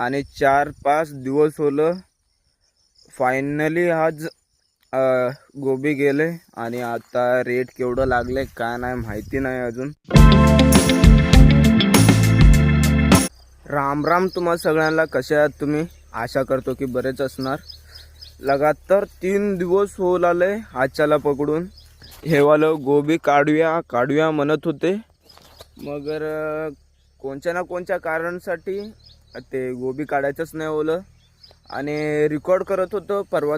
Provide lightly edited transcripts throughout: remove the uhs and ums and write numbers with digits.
आणि 4-5 दिवस होलं फायनली आज गोबी गेले आणि आता रेट केवढं लागले काय नाही माहिती नाही अजून। राम राम तुम्हा सगळ्यांना, कसे आहात तुम्ही? आशा करतो की बरेच असणार। लगातार 3 दिवस होल आले आजच्याला पकडून हे वालं गोबी काढूया म्हणत होते, मगर कोणत्या ना कोणत्या कारणासाठी ते गोबी काढायचंच नाही होलं आणि रेकॉर्ड करत होतो परवा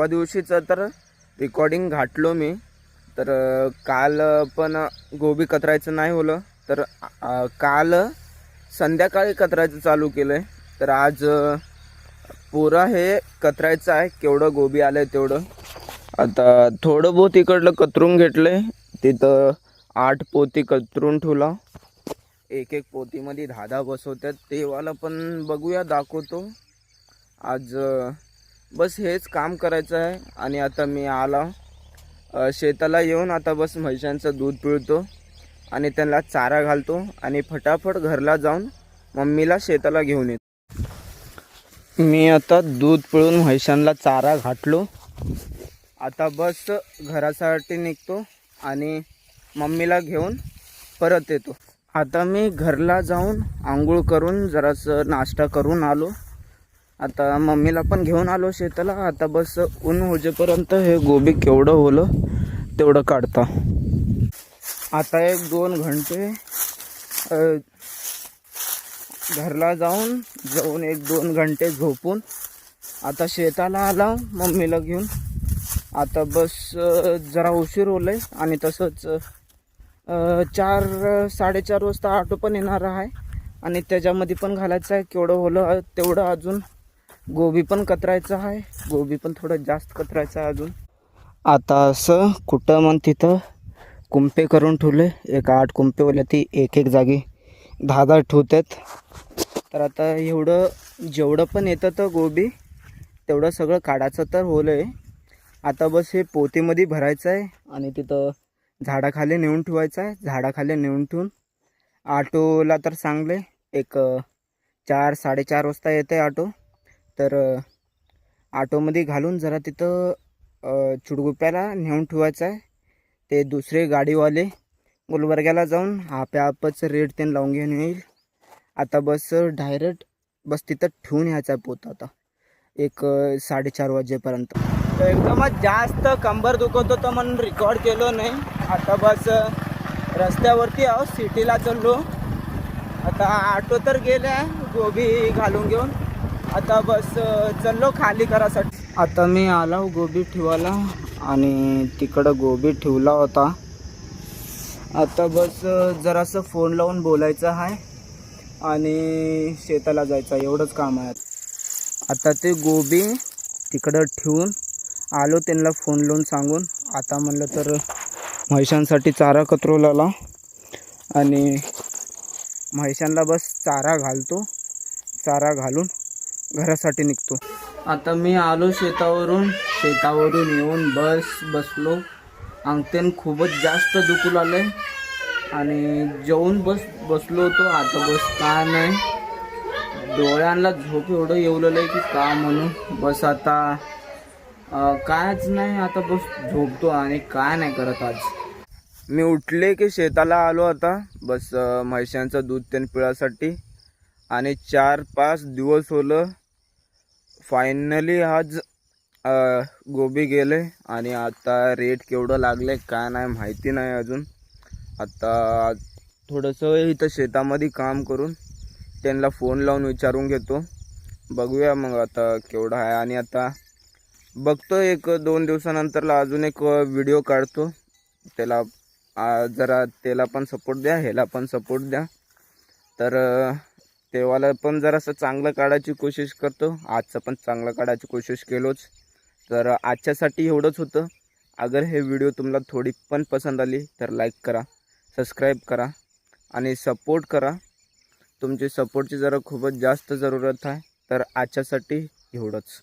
दिवशीचं तर रेकॉर्डिंग घातलो मी। तर काल पण गोबी कतरायचं नाही होलं, तर काल संध्याकाळी कतरायचं चालू केलं। तर आज पुरा हे कतरायचं आहे, केवढं गोबी आलं तेवढं। आता थोडं बहुत इकडलं कतरून घेतलं, तिथं 8 पोती कतरून ठेवला। एक पोतीमध्ये 10 बसवतात, ते वाला पण बघूया, दाखवतो आज। बस हेच काम करायचं आहे। आणि आता मी आला शेताला येऊन, आता बस म्हैशांचं दूध पिळतो आणि त्यांना चारा घालतो आणि फटाफट घरला जाऊन मम्मीला शेताला घेऊन येतो। मी आता दूध पिळून म्हैशांना चारा घातलो, आता बस घरासाठी निघतो आणि मम्मीला घेऊन परत येतो। आता मी घरला जाऊन आंघोळ करून जरासं नाश्ता करून आलो, आता मम्मीला पण घेऊन आलो शेताला। आता बस ऊन होजेपर्यंत हे गोबी केवढं होलं तेवढं काढता। आता 1-2 घंटे घरला जाऊन 1-2 घंटे झोपून आता शेताला आला मम्मीला घेऊन। आता बस जरा उशीर होलंय आणि तसंच 4-4:30 वाजता ऑटो पण येणार आहे आणि त्याच्यामध्ये पण घालायचं आहे। केवढं होलं तेवढं अजून गोबी पण कतरायचं आहे, गोबी पण थोडं जास्त कतरायचं आहे अजून। आता असं कुठं मग तिथं कुंपे करून ठेवले, 8 कुंपे होले, ती एक जागी 10 ठेवतात। तर आता एवढं जेवढं पण येतं तर गोबी तेवढं सगळं काढायचं तर होलंय। आता बस हे पोतीमध्ये भरायचं आहे आणि तिथं झाडाखाली नेऊन ठेवायचं आहे। झाडाखाली नेऊन ठेवून ऑटोला तर चांगले 4-4:30 वाजता येते ऑटो, तर ऑटोमध्ये घालून जरा तिथं चुडगुप्याला नेऊन ठेवायचं आहे। ते दुसरे गाडीवाले गुलबर्ग्याला जाऊन आपच रेट ते लावून घेऊन येईल। आता बस डायरेक्ट बस तिथं ठेवून यायचं आहे पोत आता 4:30 वाजेपर्यंत। तर एकदमच जास्त कंबर दुखत होतं म्हणून रेकॉर्ड केलो नाही। आता बस रस्त्यावरती आहो, सिटीला चाललो। आता ऑटो तर गेले गोबी घालून घेऊन, आता बस चाललो खाली करासाठी। आता मी आलो गोबी ठेवायला आणि तिकडं गोबी ठेवला होता। आता बस जरासं फोन लावून बोलायचं आहे आणि शेताला जायचं, एवढंच काम आहे। आता ते गोबी तिकडं ठेवून आलो, त्यांना फोन लावून सांगून। आता म्हणलं तर म्हैशांसाठी चारा कतरवलेला आणि म्हैशांना बस चारा घालतो, चारा घालून घरासाठी निघतो। आता मी आलो शेतावरून येऊन बसलो, अंगतेन खूपच जास्त दुखू लागले आणि जेवून बसलो होतो। आता बस काय नाही, डोळ्यांना झोप एवढं येवलेलं की का म्हणून बस आता कायच नाही, आता बस झोपतो आणि काय नाही करत। आज मी उठले की शेताला आलो, आता बस म्हैशांचं दूध तेन पिळासाठी आणि 4-5 दिवस होलं फायनली आज गोबी गेले आणि आता रेट केवढं लागले काय नाही माहिती नाही अजून। आता थोडंसं इथं शेतामध्ये काम करून त्यांना फोन लावून विचारून घेतो, बघूया मग आता केवढा आहे। आणि आता बघतो 1-2 दिवसानंतरला अजून एक व्हिडिओ काढतो, त्याला जरा त्याला पण सपोर्ट द्या, ह्याला पण सपोर्ट द्या। तर तेव्हाला पण जरासं चांगलं काढायची कोशिश करतो, आजचं पण चांगलं काढायची कोशिश केलोच। तर आजच्यासाठी एवढंच होतं। अगर हे व्हिडिओ तुम्हाला थोडी पण पसंत आली तर लाईक करा, सबस्क्राईब करा आणि सपोर्ट करा। तुमची सपोर्टची जरा खूपच जास्त जरूरत आहे। तर आजच्यासाठी एवढंच।